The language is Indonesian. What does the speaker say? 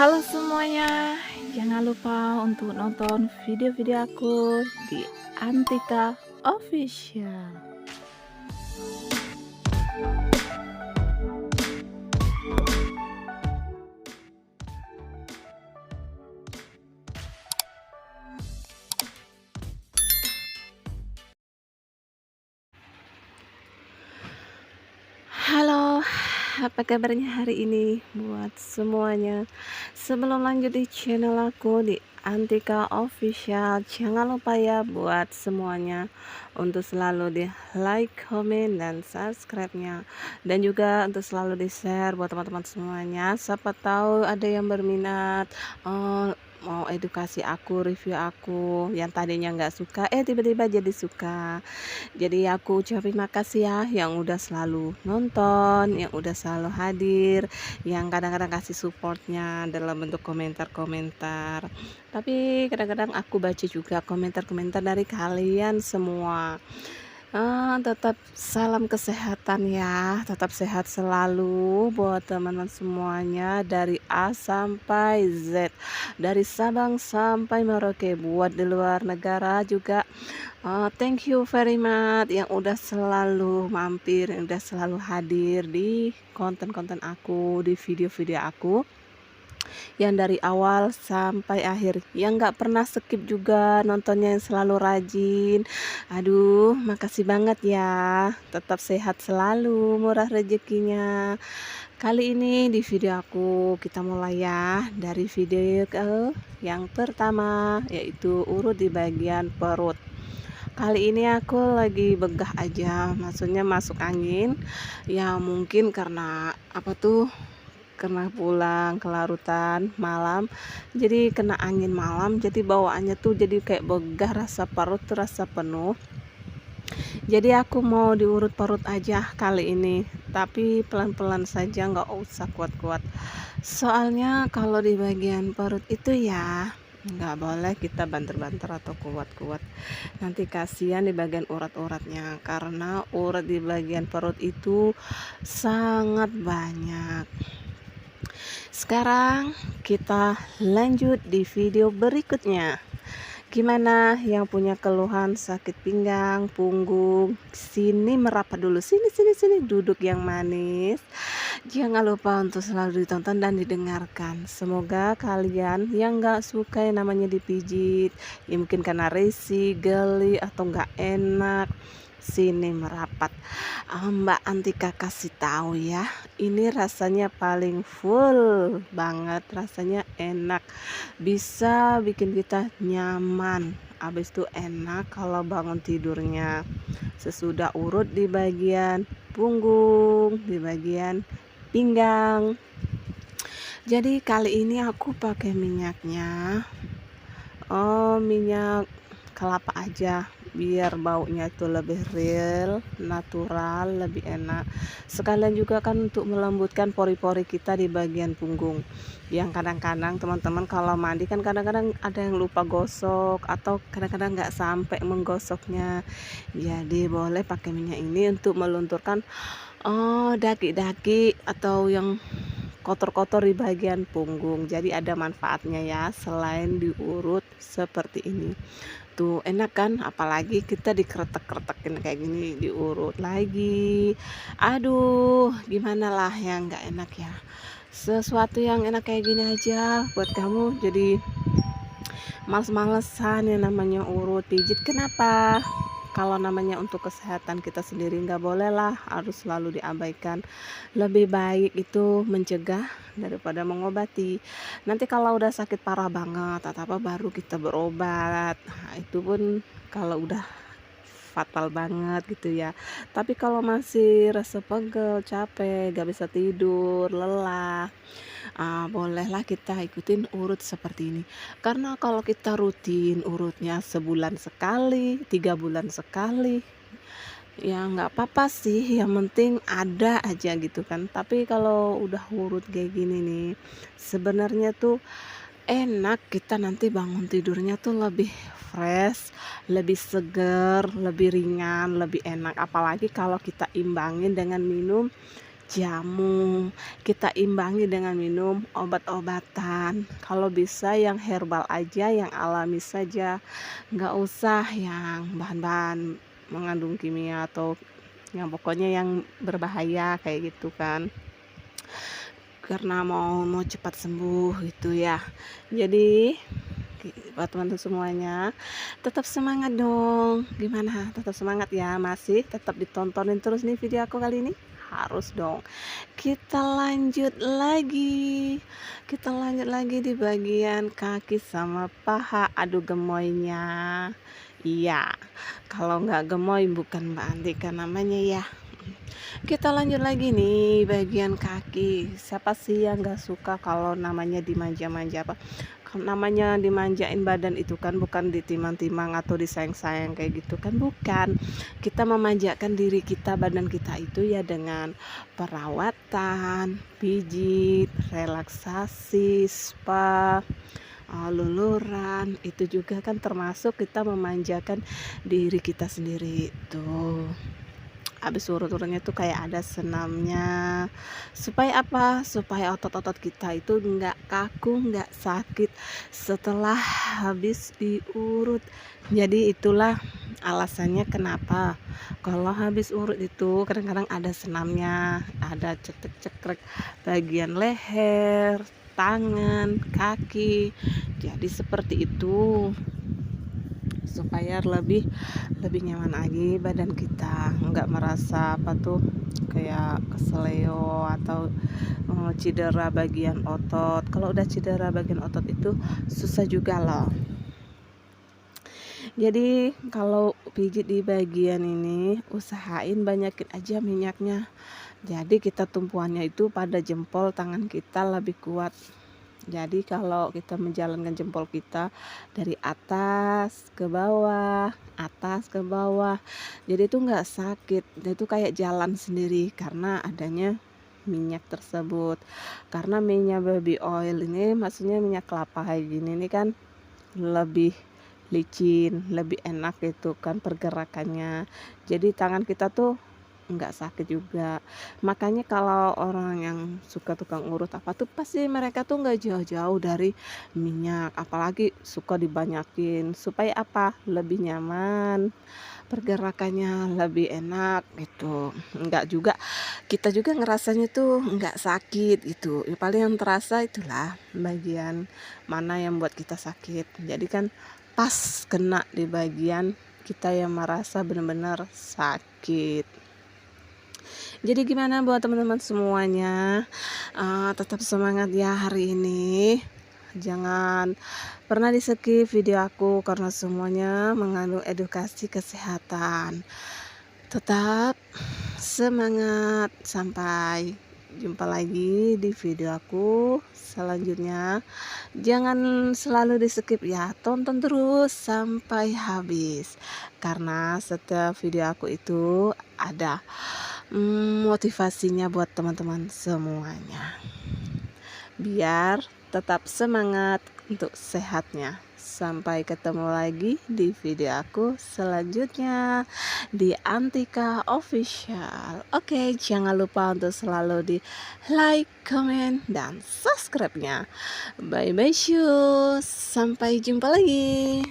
Halo semuanya, jangan lupa untuk nonton video-video aku di Antika Official. Halo, apa kabarnya hari ini buat semuanya? Sebelum lanjut di channel aku di Antika Official, jangan lupa ya buat semuanya untuk selalu di like, comment, dan subscribe-nya. Dan juga untuk selalu di share buat teman-teman semuanya. Siapa tahu ada yang berminat mau edukasi aku, review aku yang tadinya nggak suka, tiba-tiba jadi suka. Jadi aku ucapin makasih ya yang udah selalu nonton, yang udah selalu hadir, yang kadang-kadang kasih supportnya dalam bentuk komentar-komentar. Tapi kadang-kadang aku baca juga komentar-komentar dari kalian semua. Tetap salam kesehatan ya, tetap sehat selalu buat teman-teman semuanya dari A sampai Z, dari Sabang sampai Merauke. Buat di luar negara juga, thank you very much yang udah selalu mampir, yang udah selalu hadir di konten-konten aku, di video-video aku yang dari awal sampai akhir, yang nggak pernah skip juga nontonnya, yang selalu rajin. Aduh, makasih banget ya, tetap sehat selalu, murah rezekinya. Kali ini di video aku kita mulai ya dari video ke yang pertama, yaitu urut di bagian perut. Kali ini aku lagi begah aja, maksudnya masuk angin ya, mungkin karena apa tuh, karena pulang kelarutan malam, jadi kena angin malam, jadi bawaannya tuh jadi kayak begah, rasa perut tuh rasa penuh. Jadi aku mau diurut perut aja kali ini, tapi pelan-pelan saja, nggak usah kuat-kuat. Soalnya kalau di bagian perut itu ya nggak boleh kita banter-banter atau kuat-kuat, nanti kasihan di bagian urat-uratnya, karena urat di bagian perut itu sangat banyak. Sekarang kita lanjut di video berikutnya. Gimana yang punya keluhan sakit pinggang, punggung, sini merapat dulu, sini sini sini, duduk yang manis. Jangan lupa untuk selalu ditonton dan didengarkan. Semoga kalian yang gak suka yang namanya dipijit, ya mungkin karena resi, geli, atau gak enak, sini merapat. Mbak Antika kasih tahu ya, ini rasanya paling full banget, rasanya enak, bisa bikin kita nyaman. Habis itu enak kalau bangun tidurnya. Sesudah urut di bagian punggung, di bagian pinggang. Jadi kali ini aku pakai minyaknya, minyak kelapa aja, biar baunya itu lebih real, natural, lebih enak. Sekalian juga kan untuk melembutkan pori-pori kita di bagian punggung, yang kadang-kadang teman-teman kalau mandi kan kadang-kadang ada yang lupa gosok, atau kadang-kadang nggak sampai menggosoknya. Jadi boleh pakai minyak ini untuk melunturkan daki-daki atau yang kotor-kotor di bagian punggung. Jadi ada manfaatnya ya, selain diurut seperti ini. Tuh enak kan, apalagi kita dikretek-kretekin kayak gini, diurut lagi. Aduh, gimana lah yang nggak enak ya. Sesuatu yang enak kayak gini aja buat kamu jadi males-malesan yang namanya urut pijit. Kenapa? Kalau namanya untuk kesehatan kita sendiri nggak boleh lah, harus selalu diabaikan. Lebih baik itu mencegah daripada mengobati. Nanti kalau udah sakit parah banget atau apa baru kita berobat. Nah, itu pun kalau udah fatal banget gitu ya. Tapi kalau masih rasa pegel, capek, gak bisa tidur, lelah, bolehlah kita ikutin urut seperti ini. Karena kalau kita rutin urutnya sebulan sekali, 3 bulan sekali, ya nggak apa-apa sih, yang penting ada aja gitu kan. Tapi kalau udah urut kayak gini nih, sebenarnya tuh enak, kita nanti bangun tidurnya tuh lebih fresh, lebih seger, lebih ringan, lebih enak. Apalagi kalau kita imbangin dengan minum jamu, kita imbangi dengan minum obat-obatan. Kalau bisa yang herbal aja, yang alami saja, nggak usah yang bahan-bahan mengandung kimia atau yang pokoknya yang berbahaya kayak gitu kan. Karena mau cepat sembuh gitu ya. Jadi buat teman-teman semuanya, tetap semangat dong. Gimana? Tetap semangat ya? Masih tetap ditontonin terus nih video aku kali ini? Harus dong. Kita lanjut lagi. Kita lanjut lagi di bagian kaki sama paha. Aduh gemoynya. Iya, kalau nggak gemoy bukan Mbak Antika namanya ya. Kita lanjut lagi nih bagian kaki. Siapa sih yang nggak suka kalau namanya dimanja-manja apa? Kalau namanya dimanjain badan itu kan bukan ditimang-timang atau disayang-sayang kayak gitu kan, bukan. Kita memanjakan diri kita, badan kita itu ya dengan perawatan, pijit, relaksasi, spa, luluran. Itu juga kan termasuk kita memanjakan diri kita sendiri tuh. Habis urut-urutnya tuh kayak ada senamnya, supaya apa, supaya otot-otot kita itu nggak kaku, nggak sakit setelah habis diurut. Jadi itulah alasannya kenapa kalau habis urut itu kadang-kadang ada senamnya, ada cekrek-cekrek bagian leher, tangan, kaki. Jadi seperti itu supaya lebih nyaman lagi badan kita, nggak merasa apa tuh kayak keseleo atau cedera bagian otot. Kalau udah cedera bagian otot itu susah juga loh. Jadi kalau pijit di bagian ini usahain banyakin aja minyaknya. Jadi kita tumpuannya itu pada jempol tangan kita lebih kuat. Jadi kalau kita menjalankan jempol kita dari atas ke bawah, jadi itu nggak sakit, itu kayak jalan sendiri karena adanya minyak tersebut. Karena minyak baby oil ini maksudnya minyak kelapa kayak gini ini kan lebih licin, lebih enak gitu kan pergerakannya. Jadi tangan kita tuh nggak sakit juga. Makanya kalau orang yang suka tukang urut apa tuh pasti mereka tuh nggak jauh-jauh dari minyak, apalagi suka dibanyakin supaya apa, lebih nyaman, pergerakannya lebih enak gitu. Nggak juga, kita juga ngerasanya tuh nggak sakit gitu ya, paling yang terasa itulah bagian mana yang buat kita sakit. Jadi kan pas kena di bagian kita yang merasa benar-benar sakit. Jadi gimana buat teman-teman semuanya, tetap semangat ya hari ini. Jangan pernah di skip video aku karena semuanya mengandung edukasi kesehatan. Tetap semangat, sampai jumpa lagi di video aku selanjutnya. Jangan selalu di skip ya, tonton terus sampai habis karena setiap video aku itu ada motivasinya buat teman-teman semuanya, biar tetap semangat untuk sehatnya. Sampai ketemu lagi di video aku selanjutnya di Antika Official. Oke, jangan lupa untuk selalu di like, comment, dan subscribe-nya. Bye bye, sampai jumpa lagi.